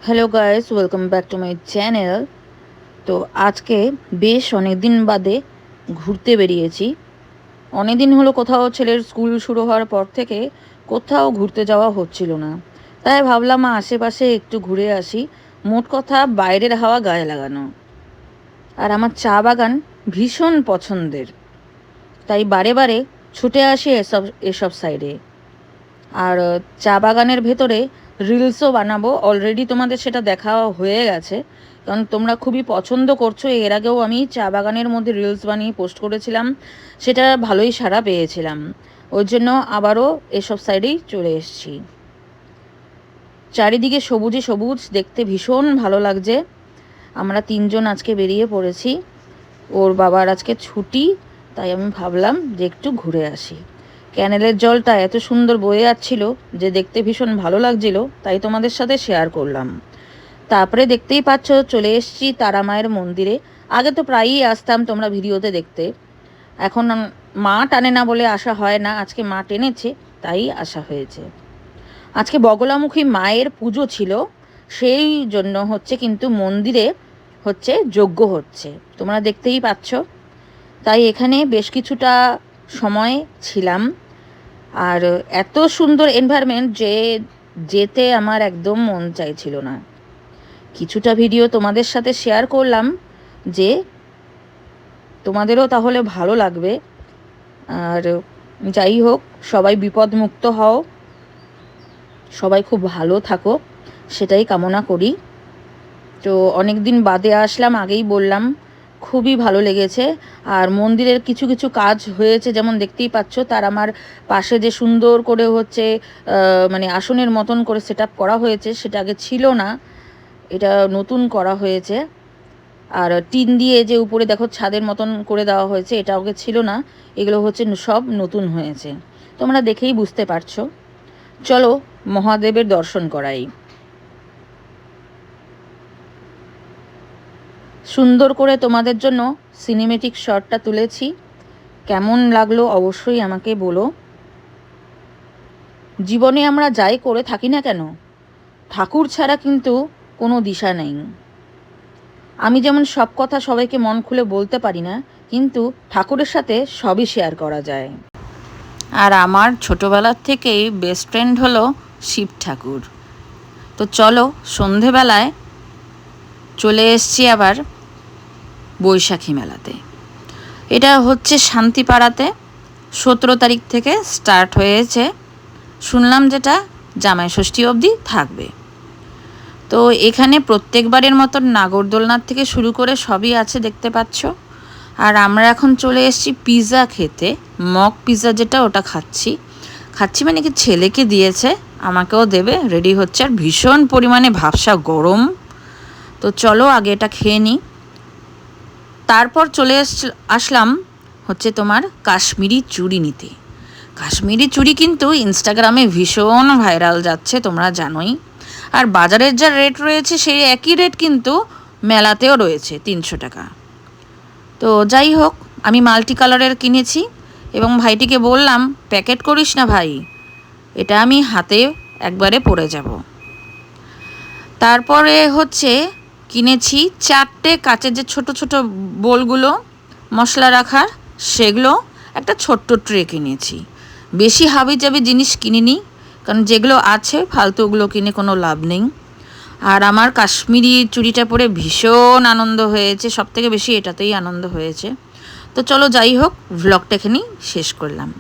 Hello guys, welcome back to my channel. তো আজকে বেশ অনেক দিন বাদে ঘুরতে বেরিয়েছি। অনেক দিন হলো কোথাও, ছেলের স্কুল শুরু হওয়ার পর থেকে কোথাও ঘুরতে যাওয়া হচ্ছিল না। তাই ভাবলাম আশেপাশে একটু ঘুরে আসি। মোট কথা বাইরের হাওয়া গায়ে লাগানো। আর আমার চা বাগান ভীষণ পছন্দের, তাই বারে বারে ছুটে আসি এসব এসব সাইডে। আর চা বাগানের ভেতরে রিলসও বানাবো। অলরেডি তোমাদের সেটা দেখা হয়ে গেছে, কারণ তোমরা খুবই পছন্দ করছো। এর আগেও আমি চা বাগানের মধ্যে রিলস বানিয়ে পোস্ট করেছিলাম, সেটা ভালোই সাড়া পেয়েছিলাম। ওই জন্য আবারও এসব সাইডেই চলে এসেছি। চারিদিকে সবুজে সবুজ, দেখতে ভীষণ ভালো লাগছে। আমরা তিনজন আজকে বেরিয়ে পড়েছি। ওর বাবার আজকে ছুটি, তাই আমি ভাবলাম যে একটু ঘুরে আসি। ক্যানেলের জলটা এত সুন্দর বয়ে যাচ্ছিল যে দেখতে ভীষণ ভালো লাগছিল, তাই তোমাদের সাথে শেয়ার করলাম। তারপরে দেখতেই পাচ্ছ চলে এসেছি তারা মায়ের মন্দিরে। আগে তো প্রায়ই আসতাম, তোমরা ভিডিওতে দেখতে। এখন মা টানে না বলে আসা হয় না, আজকে মা টেনেছে তাই আসা হয়েছে। আজকে বগলামুখী মায়ের পুজো ছিল, সেই জন্য হচ্ছে কিন্তু মন্দিরে হচ্ছে যজ্ঞ হচ্ছে, তোমরা দেখতেই পাচ্ছ। তাই এখানে বেশ কিছুটা সময় ছিলাম। আর এত সুন্দর এনভায়রনমেন্ট যে যেতে আমার একদম মন চাইছিল না। কিছুটা ভিডিও তোমাদের সাথে শেয়ার করলাম, যে তোমাদেরও তাহলে ভালো লাগবে। আর যাই হোক, সবাই বিপদমুক্ত হও, সবাই খুব ভালো থাকো, সেটাই কামনা করি। তো অনেক দিন বাদে আসলাম, আগেই বললাম, খুবই ভালো লেগেছে। আর মন্দিরের কিছু কিছু কাজ হয়েছে, যেমন দেখতেই পাচ্ছ। তার আমার পাশে যে সুন্দর করে হচ্ছে মানে আসনের মতন করে সেট আপ করা হয়েছে, সেটা আগে ছিল না, এটা নতুন করা হয়েছে। আর টিন দিয়ে যে উপরে দেখো ছাদের মতন করে দেওয়া হয়েছে, এটা আগে ছিল না। এগুলো হচ্ছে সব নতুন হয়েছে, তোমরা দেখেই বুঝতে পারছো। চলো মহাদেবের দর্শন করাই। সুন্দর করে তোমাদের জন্য সিনেমেটিক শটটা তুলেছি, কেমন লাগলো অবশ্যই আমাকে বলো। জীবনে আমরা যাই করে থাকি না কেন, ঠাকুর ছাড়া কিন্তু কোনো দিশা নেই। আমি যেমন সব কথা সবাইকে মন খুলে বলতে পারি না, কিন্তু ঠাকুরের সাথে সবই শেয়ার করা যায়। আর আমার ছোটোবেলার থেকেই বেস্ট ফ্রেন্ড হলো শিব ঠাকুর। তো চলো, সন্ধেবেলায় চলে এসছি আবার বৈশাখী মেলাতে। এটা হচ্ছে শান্তিপাড়াতে, 17 তারিখ থেকে স্টার্ট হয়েছে। শুনলাম যেটা জামাই ষষ্ঠী অবধি থাকবে। তো এখানে প্রত্যেকবারের মতন নাগরদোলনার থেকে শুরু করে সবই আছে, দেখতে পাচ্ছ। আর আমরা এখন চলে এসেছি পিৎজা খেতে। মক পিৎজা যেটা, ওটা খাচ্ছি মানে কি, ছেলেকে দিয়েছে, আমাকেও দেবে, রেডি হচ্ছে। আর ভীষণ পরিমাণে ভাবসা গরম। তো চলো আগে এটা খেয়ে নিই। তারপর চলে আসলাম হচ্ছে তোমার কাশ্মীরি চুড়ি নিতে। কাশ্মীরি চুড়ি কিন্তু ইনস্টাগ্রামে ভীষণ ভাইরাল যাচ্ছে, তোমরা জানোই। আর বাজারের যা রেট রয়েছে সেই একই রেট কিন্তু মেলাতেও রয়েছে, 300 টাকা। তো যাই হোক, আমি মাল্টি কালারের কিনেছি এবং ভাইটিকে বললাম, প্যাকেট করিস না ভাই, এটা আমি হাতে একবারে পরে যাব। তারপরে হচ্ছে কিনেছি 4টে কাচের যে ছোট ছোট বোলগুলো মশলা রাখার, সেগুলো একটা ছোট্ট ট্রে কিনেছি। বেশি হাবিজাবি জিনিস কিনিনি, কারণ যেগুলো আছে ফালতুগুলো কিনে কোনো লাভ নেই। আর আমার কাশ্মীরি চুড়িটা পরে ভীষণ আনন্দ হয়েছে, সবথেকে বেশি এটাতেই আনন্দ হয়েছে। তো চলো যাই হোক, ভ্লগটা এখানেই শেষ করলাম।